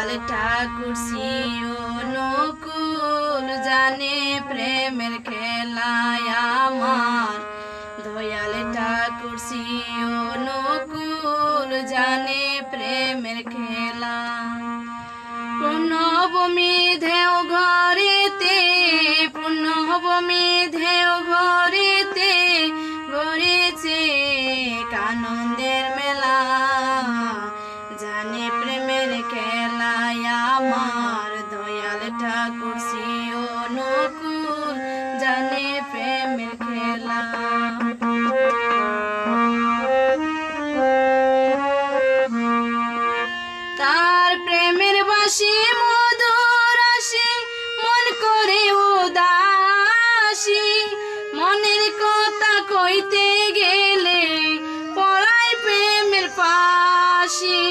দয়াল ঠাকুর অনুকূল জানে প্রেমের খেলায় আমার দয়াল ঠাকুর অনুকূল জানে প্রেমের খেলা পুণ্যভূমি ধেও ঘরেতে পুণ্যভূমি ধেও ঘরেতে গড়েছে আনন্দের মেলা জানে প্রেমের খেলায় আমার দয়াল ঠাকুর অনুকূল জানে প্রেমের খেলা তার প্রেমের বাসি মধুর আসি মন করে উদাসী মনের কথা কইতে গেলে পড়াই প্রেমের পাশি